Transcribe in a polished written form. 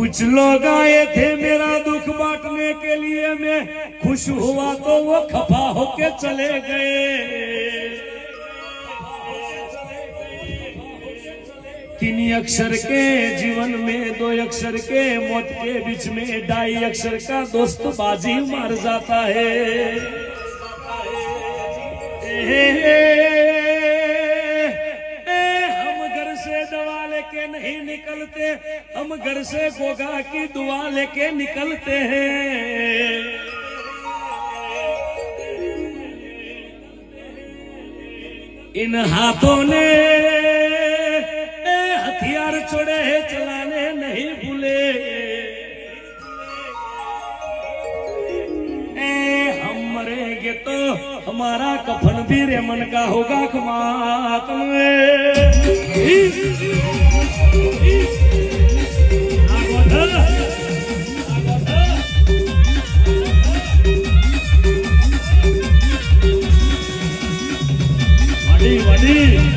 कुछ लोग आए थे मेरा दुख बांटने के लिए, मैं खुश हुआ तो वो खफा होके चले गए। तीन अक्षर के जीवन में, दो अक्षर के मौत के बीच में, ढाई अक्षर का दोस्त बाजी मार जाता है। हम घर से दवा लेके नहीं निकलते, हम घर से गोगा की दुआ लेके निकलते हैं। इन हाथों ने हथियार छोड़े हैं, चलाने नहीं भूले। हम मरेंगे तो हमारा कफन भी रेमन का होगा। खमातम वडी